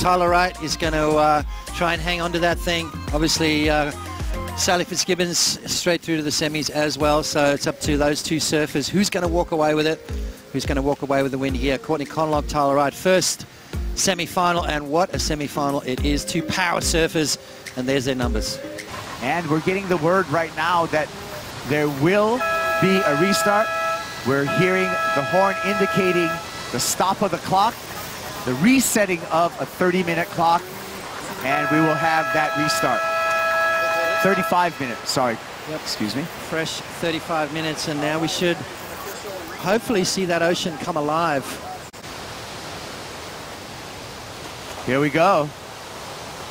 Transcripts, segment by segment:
Tyler Wright is going to try and hang on to that thing. Obviously, Sally Fitzgibbons straight through to the semis as well, so it's up to those two surfers. Who's going to walk away with it? Who's going to walk away with the win here? Courtney Conlogue, Tyler Wright, first semi-final, and what a semi-final it is. Two power surfers, and there's their numbers. And we're getting the word right now that there will be a restart. We're hearing the horn indicating the stop of the clock, the resetting of a 30-minute clock, and we will have that restart. 35 minutes, sorry. Yep. Excuse me. Fresh 35 minutes, and now we should hopefully see that ocean come alive. Here we go.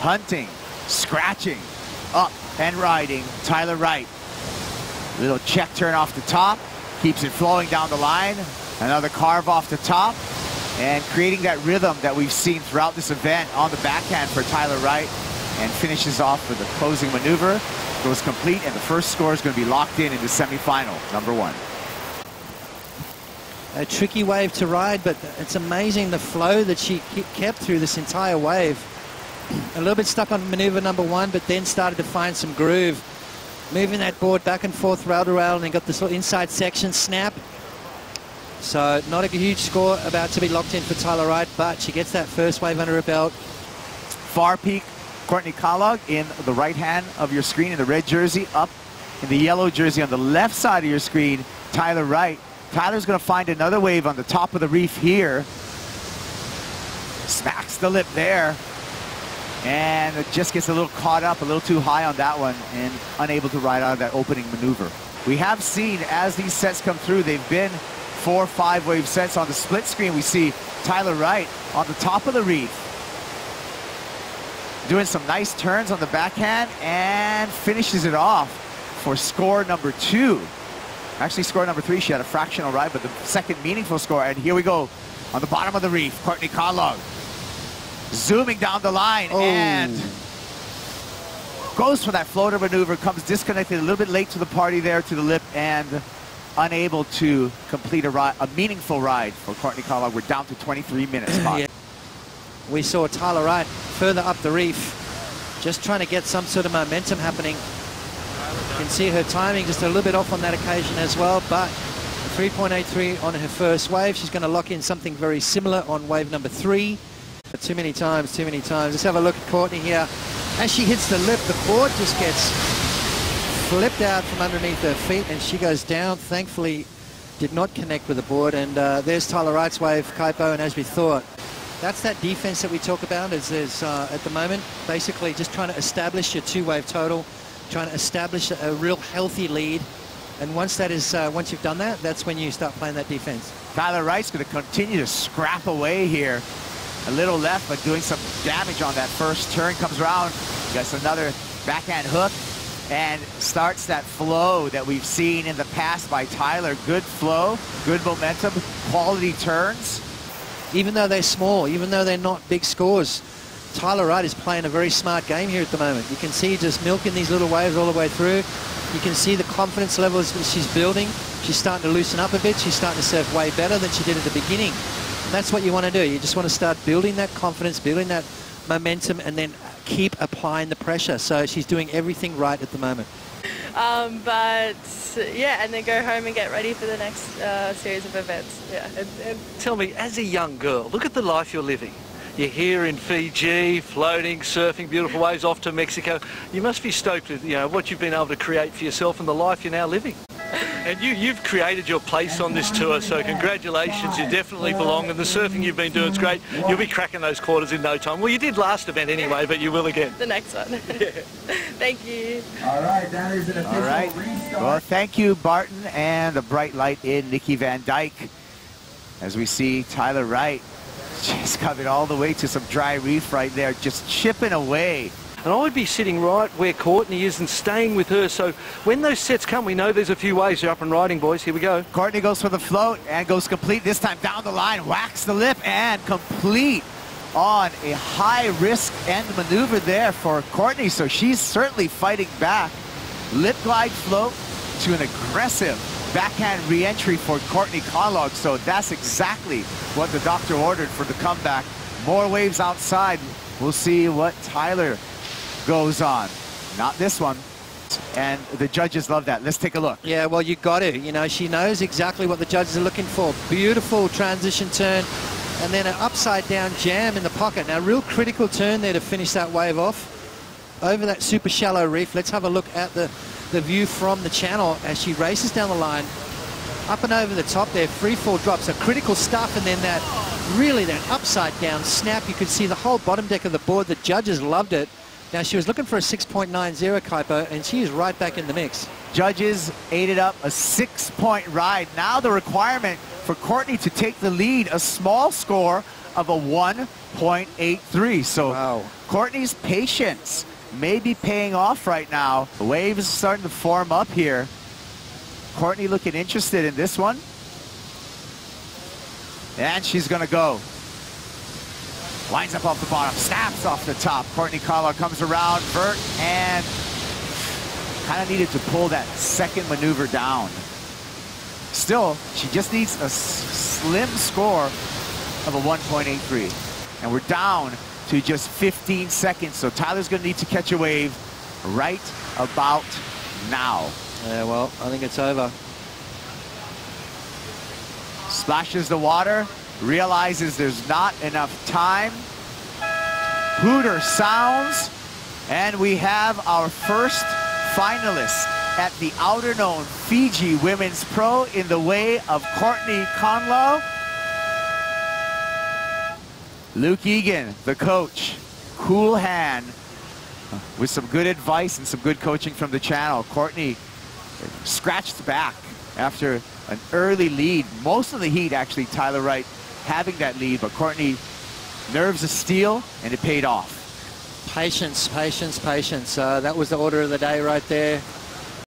Hunting, scratching, up and riding. Tyler Wright. Little check turn off the top, keeps it flowing down the line. Another carve off the top, and creating that rhythm that we've seen throughout this event on the backhand for Tyler Wright, and finishes off with the closing maneuver. Goes complete, and the first score is going to be locked in the semi-final, number 1. A tricky wave to ride, but it's amazing the flow that she kept through this entire wave. A little bit stuck on maneuver number 1, but then started to find some groove. Moving that board back and forth, rail to rail, and then got this little inside section snap. So not a huge score about to be locked in for Tyler Wright, but she gets that first wave under her belt. Far peak, Courtney Conlogue in the right hand of your screen in the red jersey, up in the yellow jersey on the left side of your screen, Tyler Wright. Tyler's going to find another wave on the top of the reef here. Smacks the lip there. And it just gets a little caught up, a little too high on that one, and unable to ride out of that opening maneuver. We have seen, as these sets come through, they've been 4 or 5 wave sets. On the split screen, we see Tyler Wright on the top of the reef, doing some nice turns on the backhand, and finishes it off for score number 2. Actually, score number 3, she had a fractional ride, but the second meaningful score. And here we go on the bottom of the reef, Courtney Conlogue zooming down the line, and goes for that floater maneuver, comes disconnected a little bit late to the party there, to the lip, and unable to complete a meaningful ride for Courtney Conlogue. We're down to 23 minutes. Yeah. We saw Tyler Wright further up the reef, just trying to get some sort of momentum happening. You can see her timing just a little bit off on that occasion as well, but 3.83 on her first wave. She's going to lock in something very similar on wave number 3. But too many times, too many times. Let's have a look at Courtney here. As she hits the lip, the board just gets flipped out from underneath her feet, and she goes down. Thankfully, did not connect with the board. And there's Tyler Wright's wave, Kaipo, and as we thought, that's that defense that we talk about is at the moment, basically just trying to establish your 2-wave total, trying to establish a real healthy lead. And once that is, once you've done that, that's when you start playing that defense. Tyler Wright's going to continue to scrap away here. A little left, but doing some damage on that first turn. Comes around, gets another backhand hook, and starts that flow that we've seen in the past by Tyler. Good flow, good momentum, quality turns. Even though they're small, even though they're not big scores, Tyler Wright is playing a very smart game here at the moment. You can see just milking these little waves all the way through. You can see the confidence levels that she's building. She's starting to loosen up a bit. She's starting to surf way better than she did at the beginning. That's what you want to do. You just want to start building that confidence, building that momentum, and then keep applying the pressure. So she's doing everything right at the moment. But yeah, and then go home and get ready for the next series of events. Yeah. And tell me, as a young girl, look at the life you're living. You're here in Fiji, floating, surfing beautiful waves off to Mexico. You must be stoked with what you've been able to create for yourself and the life you're now living. And you've created your place on this tour, so congratulations, you definitely belong, and the surfing you've been doing is great. You'll be cracking those quarters in no time. Well, you did last event anyway, but you will again. The next one. Yeah. Thank you. All right, that is an official restart. Well, thank you, Barton, and the bright light in Nikki Van Dyke. As we see Tyler Wright, she's coming all the way to some dry reef right there, just chipping away. And I would be sitting right where Courtney is and staying with her. So when those sets come, we know there's a few waves. You're up and riding, boys. Here we go. Courtney goes for the float and goes complete this time down the line, whacks the lip, and complete on a high-risk end maneuver there for Courtney. So she's certainly fighting back. Lip glide float to an aggressive backhand re-entry for Courtney Conlogue. So that's exactly what the doctor ordered for the comeback. More waves outside. We'll see what Tyler goes on. Not this one. And the judges love that. Let's take a look. Yeah, well, you got to. You know, she knows exactly what the judges are looking for. Beautiful transition turn, and then an upside-down jam in the pocket. Now, real critical turn there to finish that wave off. Over that super shallow reef. Let's have a look at the view from the channel as she races down the line. Up and over the top there, free fall drops. So critical stuff, and then that upside-down snap. You could see the whole bottom deck of the board. The judges loved it. Now, she was looking for a 6.90, Kaipo, and she is right back in the mix. Judges ate it up, a 6-point ride. Now the requirement for Courtney to take the lead, a small score of a 1.83. So wow. Courtney's patience may be paying off right now. The wave is starting to form up here. Courtney looking interested in this one. And she's going to go. Lines up off the bottom, snaps off the top. Courtney Conlogue comes around, vert, and kind of needed to pull that second maneuver down. Still, she just needs a slim score of a 1.83. And we're down to just 15 seconds, so Tyler's going to need to catch a wave right about now. Yeah, well, I think it's over. Splashes the water, realizes there's not enough time. Hooter sounds, and we have our first finalist at the Outerknown Fiji Women's Pro in the way of Courtney Conlogue. Luke Egan, the coach, cool hand with some good advice and some good coaching from the channel. Courtney scratched back after an early lead. Most of the heat, actually, Tyler Wright having that lead, but Courtney, nerves of steel, and it paid off. Patience, patience, patience. That was the order of the day right there.